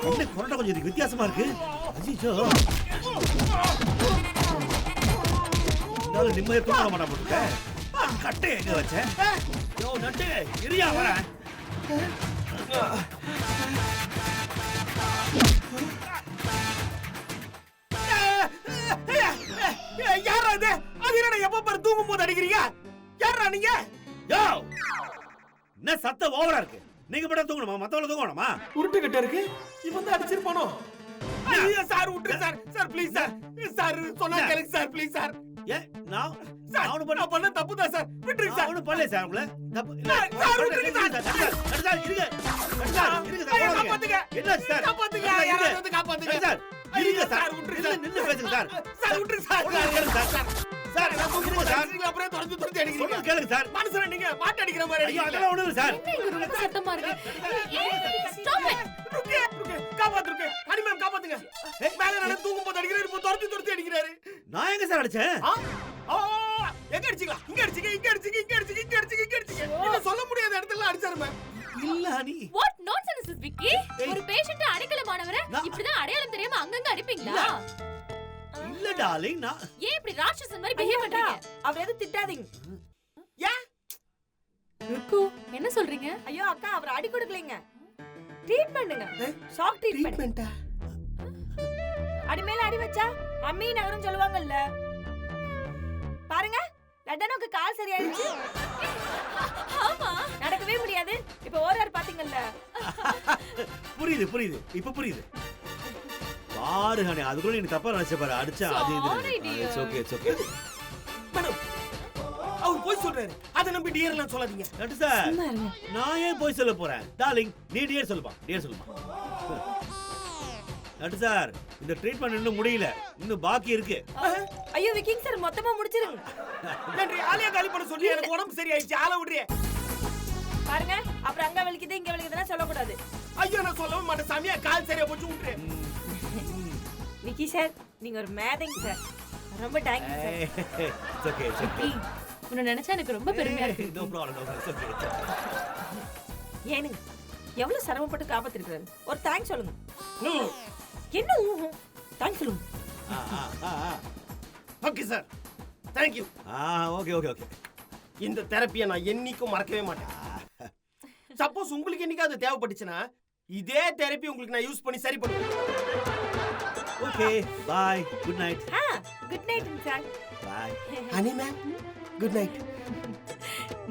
என்ன கொரட்டை கொஞ்சம் வித்தியாசமா இருக்கு. அஜிச்சோ நிம்மதியா தூங்க மாட்டா போட்டுக்க. கட்டை எங்க வச்ச? யோ நட்டு இரியா வரேன். யாரா இது? அது என்ன எப்ப பாரு தூங்கும் போது அடிக்கிறீங்க? யாரா நீங்க? யோ என்ன சத்தம் ஓவரா இருக்கு. நீங்க மட்டும் தூங்கணுமா? மத்தவங்க தூங்கணுமா? உருட்டு கிட்ட இருக்கு. இவன் தான் அடிச்சிருப்பானோ? ஐயா சார் விட்டு sir. Sir please sir. Sir சொன்னா கேளுங்க சார் ப்ளீஸ் சார். ஏ நான் பண்ண தப்பு தான் சார். விட்டுருங்க சார். ஒண்ணும் பண்ணல சார் உங்கள. தப்பு இல்ல. சார் விட்டுருங்க சார். சார் இருங்க. சார் இருங்க சார். காப்பாத்துங்க. என்ன சார்? காப்பாத்துங்க. யாராவது வந்து காப்பாத்துங்க. சார் இருங்க சார். விட்டுருங்க சார். நின்னு பேசுங்க சார். சார் விட்டுருங்க சார். கேளுங்க சார். சார் நான் தூங்குங்க சார். நீங்க அப்படியே தொடர்ந்து அடிக்கிறீங்க. சொல்லுங்க கேளுங்க சார். மனுஷனா நீங்க மாட்ட அடிக்கிற மாதிரி அடிக்கிறீங்க. அதெல்லாம் ஒண்ணும் இல்ல சார். என்ன ரொம்ப சத்தமா இருக்கு. Stop it. ருக்கே காப்பாத்துங்க. ஹனி மேம் காப்பாத்துங்க. மேல நான் தூங்கும் போது அடிக்கிறாரு. இப்போ தொடர்ந்து அடிக்கிறாரு. நான் எங்க சார் அடிச்சேன்? எங்க அடிச்சீங்க? இங்க அடிச்சீங்க. என்ன சொல்ல முடியாத இடத்துல அடிச்சாரு மேம். இல்ல honey. What nonsense is Vicky? ஒரு பேஷண்ட் அடிக்கல மானவரே. இப்படி தான் அடையாளம் தெரியாம அங்கங்க அடிப்பீங்களா? இல்ல டார்லிங் நான் ஏன் இப்படி ராட்சசன் மாதிரி பிஹேவ் பண்றீங்க? அவரை எது திட்டாதீங்க. ஏன்? ருக்கு என்ன சொல்றீங்க? ஐயோ அக்கா அவர் அடி கொடுக்கலங்க. ட்ரீட் பண்ணுங்க. Shock treatment. அடி மேல அடி வச்சா அம்மி நகரும் சொல்லுவாங்கல்ல. பாருங்க லட்டனுக்கு கால் சரியாயிடுச்சு. ஆமா நடக்கவே முடியாது. இப்ப ஓரார் பாத்தீங்கல்ல. புரியுது. இப்ப புரியுது. பாரு ஹனி அதுக்குள்ள நீ தப்பா நினைச்ச பாரு. அடிச்சா அது இது. It's okay. மேடம் அவர் போய் சொல்றாரு. அத நம்பி டியர் எல்லாம் சொல்லாதீங்க. நட்டு சார் நான் ஏன் போய் சொல்ல போறேன்? டார்லிங் நீ டியர் சொல்லுமா. நட்டு சார் இந்த ட்ரீட்மென்ட் இன்னும் முடியல. இன்னும் பாக்கி இருக்கு. ஐயோ விக்கிங் சார் மொத்தமா முடிச்சிருங்க. நன்றி. ஆலியா காலி பண்ண சொல்லி எனக்கு உடம்பு சரியாயிடுச்சு. ஆள விடுறியே. பாருங்க அப்புறம் அங்க வலிக்குது இங்க வலிக்குதுன்னா சொல்லக்கூடாது. ஐயோ நான் சொல்லவே மாட்டேன். சாமியா கால் சரியா போச்சு விட்டுரு. விக்கி சார் நீங்க ஒரு மேதிங் சார். ரொம்ப தேங்க்யூ சார். It's okay. உன்னை நினைச்சா எனக்கு ரொம்ப பெருமையா இருக்கு. No problem. It's okay. ஏனுங்க எவ்வளவு சிரமப்பட்டு காப்பாத்திருக்காரு. ஒரு தேங்க்ஸ் சொல்லுங்க. என்ன தேங்க்ஸ் சொல்லுங்க. Okay sir. Thank you. Okay. இந்த தெரப்பியை நான் என்னைக்கும் மறக்கவே மாட்டேன். சப்போஸ் உங்களுக்கு என்னைக்கு அது தேவைப்பட்டுச்சுன்னா இதே தெரப்பி உங்களுக்கு நான் யூஸ் பண்ணி சரி பண்ணுவேன். Okay bye. Good night. Good night sir. Bye. Honey ma'am good night.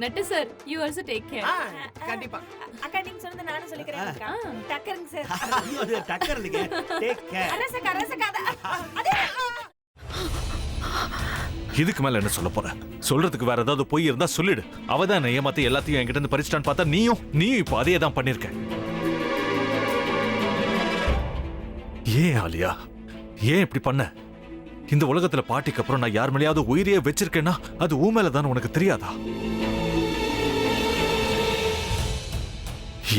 Nattu sir you also take care. கண்டிப்பா. அக்கா நீங்க சொன்னது நானும் சொல்லிக்கிறேன் அக்கா. டக்கருங்க சார். ஐயோ டக்கர் இல்லைங்க. Take care. அரசக்கா. இதுக்கு மேல என்ன சொல்ல போற? சொல்றதுக்கு வேற ஏதாவது போய் இருந்தா சொல்லிடு. அவதான் ஏமாத்தி எல்லாத்தையும் என்கிட்ட இருந்து பறிச்சிட்டான்னு பார்த்தா நீயும் இப்ப அதே தான் பண்ணிருக்க. ஏன் ஆலியா ஏன் இப்படி பண்ண? இந்த உலகத்துல பாட்டிக்கு அப்புறம் நான் யார் மேலேயாவது உயிரையே வச்சிருக்கேன்னா அது ஊ மேலதான் உனக்கு தெரியாதா?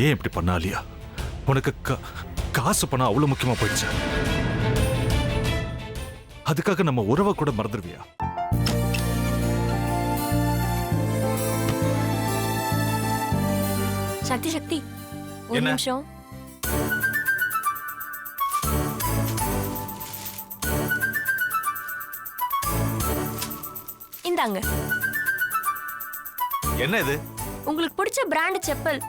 ஏன் இப்படி பண்ண ஆலியா? உனக்கு காசு பணம் அவ்வளவு முக்கியமா போயிடுச்சு. அதுக்காக நம்ம உறவை கூட மறந்துடுவியா? சக்தி ஒரு நிமிஷம். இந்தாங்க. என்ன இது? உங்களுக்கு பிடிச்ச பிராண்ட் செப்பல்.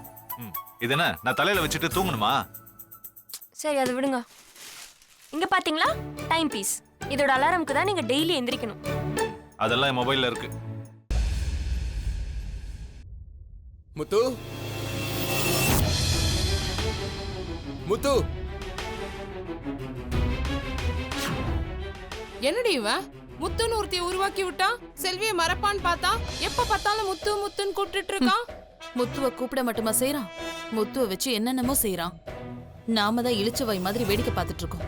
இது என்ன நான் தலையில வச்சுட்டு தூங்கணுமா? சரி அதை விடுங்க. இங்க பாத்தீங்களா டைம் பீஸ். இதோட அலாரம்க்கு தான் நீங்க டெய்லி எந்திரிக்கணும். அதெல்லாம் என் மொபைல்ல இருக்கு. முத்து என்னடி இவன் முத்துன்னு ஒருத்தைய உருவாக்கி விட்டான். செல்வியை மறப்பான்னு பார்த்தா எப்ப பார்த்தாலும் முத்துன்னு கூப்பிட்டு இருக்கான். முத்துவ கூப்பிட மட்டுமா செய்யறான்? முத்துவ வச்சு என்னென்னமோ செய்யறான். நாம தான் இளிச்சவாய் மாதிரி வேடிக்கை பார்த்துட்டு இருக்கோம்.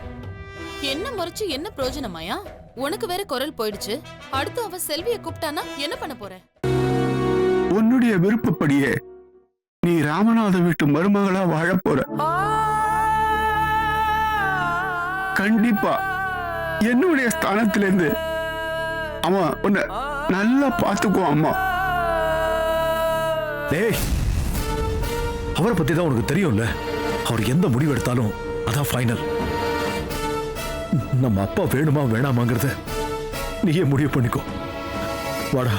என்ன முறைச்சு என்ன பிரயோஜனமாயா? உனக்கு வேற குரல் போயிடுச்சு. அடுத்து அவ செல்வியை கூப்பிட்டானா என்ன பண்ண போற? உன்னுடைய விருப்பப்படியே நீ ராமநாத வீட்டு மருமகளா வாழ போற. கண்டிப்பா என்னுடைய ஸ்தானத்திலிருந்து அவன் உன்னை நல்லா பாத்துக்குவான். அம்மா டேய், அவரை பத்தி தான் உனக்கு தெரியும்ல. அவர் எந்த முடிவு எடுத்தாலும் அதான் ஃபைனல். நம்ம அப்பா வேணுமா வேணாமாங்கிறத நீயே முடிவு பண்ணிக்கோ. வாடா.